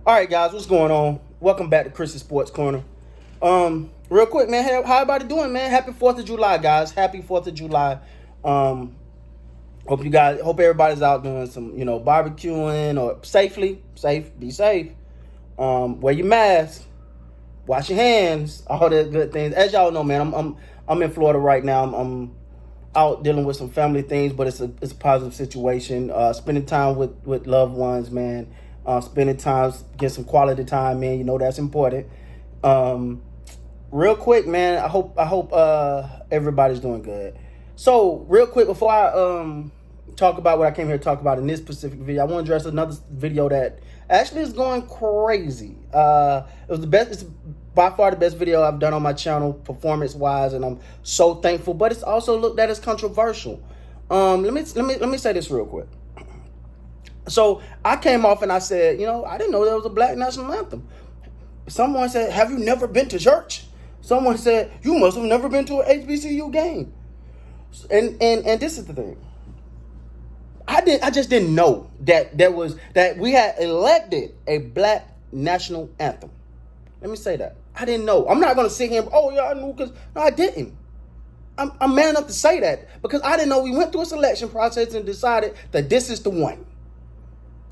All right, guys, what's going on? Welcome back to Chris's Sports Corner. Real quick, man, how everybody doing, man? Happy 4th of July, guys. Happy 4th of July. Um, hope everybody's out doing some, barbecuing or be safe. Wear your mask, wash your hands, all that good things. As y'all know, man, I'm in Florida right now. I'm out dealing with some family things, but it's a positive situation. Spending time with loved ones, man. Spending time, get some quality time, man. You know that's important. Real quick, man. I hope everybody's doing good. So real quick before I talk about what I came here to talk about in this specific video, I want to address another video that actually is going crazy. It was the best. It's by far the best video I've done on my channel, performance wise, and I'm so thankful. But it's also looked at as controversial. Let me say this real quick. So I came off and I said, I didn't know there was a black national anthem. Someone said, have you never been to church? Someone said, you must have never been to an HBCU game. And this is the thing. I just didn't know that we had elected a black national anthem. Let me say that. I didn't know. I'm not going to sit here and, oh, yeah, I knew, because no, I didn't. I'm man enough to say that because I didn't know we went through a selection process and decided that this is the one.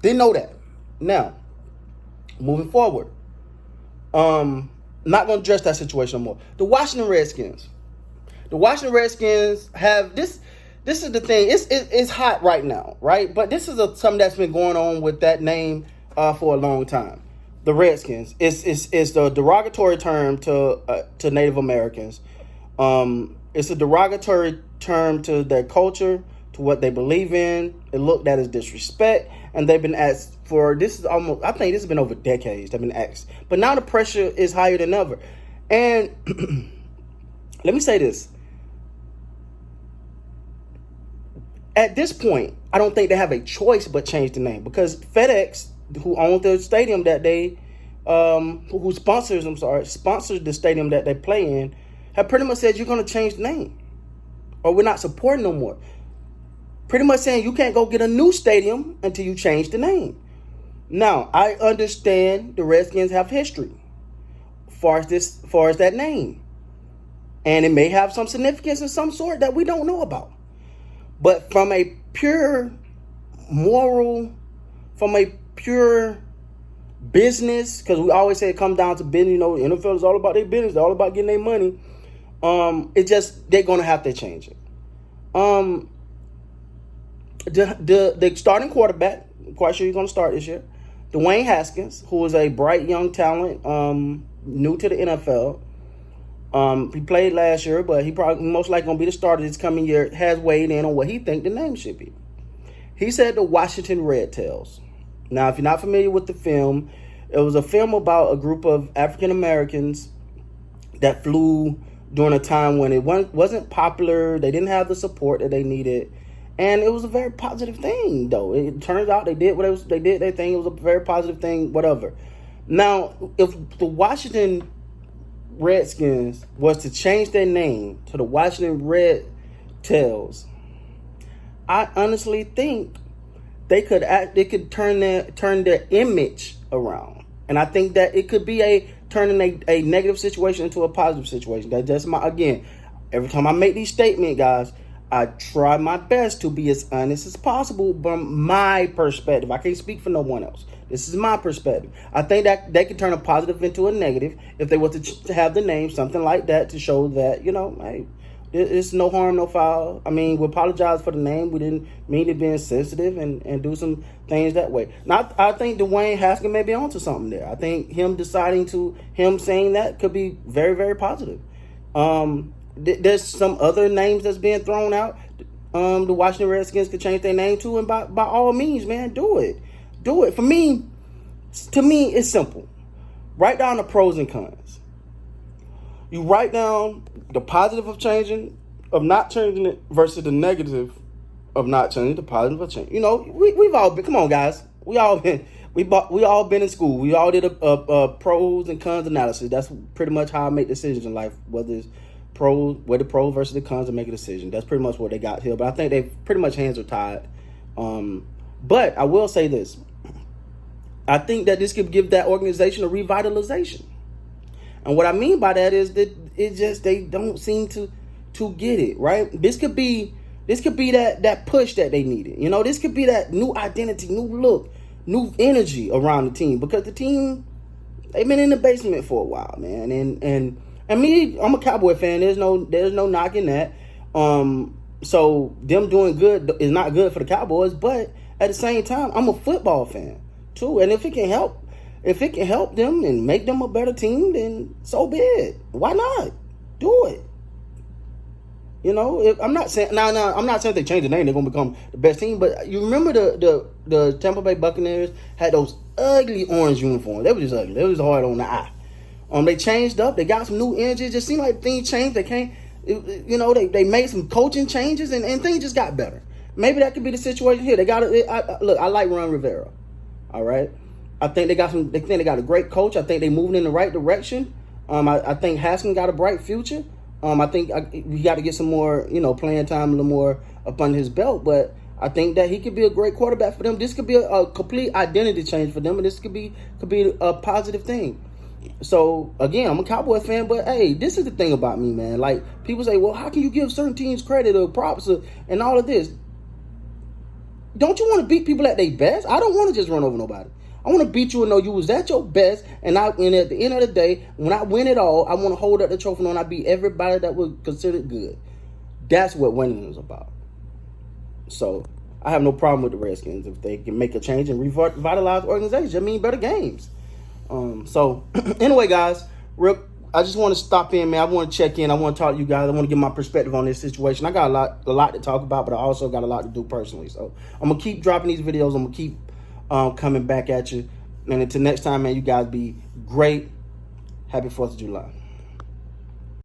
Didn't know that. Now, moving forward, not going to address that situation no more. The Washington Redskins. The Washington Redskins have this. This is the thing. It's hot right now, right? But this is something that's been going on with that name for a long time. The Redskins. It's the derogatory term to Native Americans. It's a derogatory term to their culture, to what they believe in. It looked at as disrespect, and they've been asked for this is almost. I think this has been over decades. They've been asked, but now the pressure is higher than ever. And let me say this. At this point, I don't think they have a choice but change the name because FedEx, who owns the stadium that they, who sponsors the stadium that they play in, have pretty much said you're going to change the name or we're not supporting no more. Pretty much saying you can't go get a new stadium until you change the name. Now, I understand the Redskins have history far as that name. And it may have some significance of some sort that we don't know about. But from a pure moral, from a pure business, because we always say it comes down to business, the NFL is all about their business, they're all about getting their money. They're gonna have to change it. The starting quarterback, I'm quite sure he's gonna start this year, Dwayne Haskins, who is a bright young talent, new to the NFL. He played last year, but he probably most likely gonna be the starter this coming year. Has weighed in on what he think the name should be. He said the Washington Red Tails. Now, if you're not familiar with the film, it was a film about a group of African Americans that flew during a time when it wasn't popular. They didn't have the support that they needed, and it was a very positive thing. Though it turns out they did they did their thing. It was a very positive thing. Whatever. Now, if the Washington Redskins was to change their name to the Washington Red Tails, I honestly think they could turn their image around, and I think that it could be turning a negative situation into a positive situation. That's again, every time I make these statements, guys, I try my best to be as honest as possible from my perspective. I can't speak for no one else. This is my perspective. I think that they could turn a positive into a negative if they were to have the name, something like that, to show that, hey, it's no harm, no foul. I mean, we apologize for the name. We didn't mean to be insensitive and do some things that way. Now, I think Dwayne Haskins may be onto something there. I think him saying that could be very, very positive. There's some other names that's being thrown out. The Washington Redskins could change their name to, and by all means, man, do it. Do it. To me, it's simple. Write down the pros and cons. You write down the positive of not changing it versus the negative of not changing, the positive of change. We've all been, come on, guys. We all been in school. We all did a pros and cons analysis. That's pretty much how I make decisions in life, whether the pros versus the cons to make a decision. That's pretty much what they got here. But I think they pretty much hands are tied. But I will say this. I think that this could give that organization a revitalization. And what I mean by that is that it just, they don't seem to get it, right? This could be that push that they needed. You know, this could be that new identity, new look, new energy around the team, because the team, they've been in the basement for a while, man. And me, I'm a Cowboy fan. There's no knocking that. So them doing good is not good for the Cowboys, but at the same time, I'm a football fan too. And if it can help them and make them a better team, then so be it. Why not? Do it. You know, I'm not saying I'm not saying if they change the name, they're gonna become the best team. But you remember the Tampa Bay Buccaneers had those ugly orange uniforms. They were just ugly. They was hard on the eye. They changed up. They got some new energy. It just seemed like things changed. They can't. They made some coaching changes and things just got better. Maybe that could be the situation here. They got look. I like Ron Rivera. All right. I think they got a great coach. I think they're moving in the right direction. I think Haskins got a bright future. I think we got to get some more, playing time, a little more up under his belt. But I think that he could be a great quarterback for them. This could be a complete identity change for them, and this could be a positive thing. So again, I'm a Cowboy fan, but hey, this is the thing about me, man. Like, people say, well, how can you give certain teams credit or props and all of this? Don't you want to beat people at their best? I don't want to just run over nobody. I want to beat you and know you was at your best. And at the end of the day, when I win it all, I want to hold up the trophy and I beat everybody that was considered good. That's what winning is about. So I have no problem with the Redskins if they can make a change and revitalize the organization. I mean, better games. So anyway, guys, I just want to stop in, man. I want to check in. I want to talk to you guys. I want to give my perspective on this situation. I got a lot to talk about, but I also got a lot to do personally. So I'm going to keep dropping these videos. I'm going to keep coming back at you. And until next time, man, you guys be great. Happy 4th of July.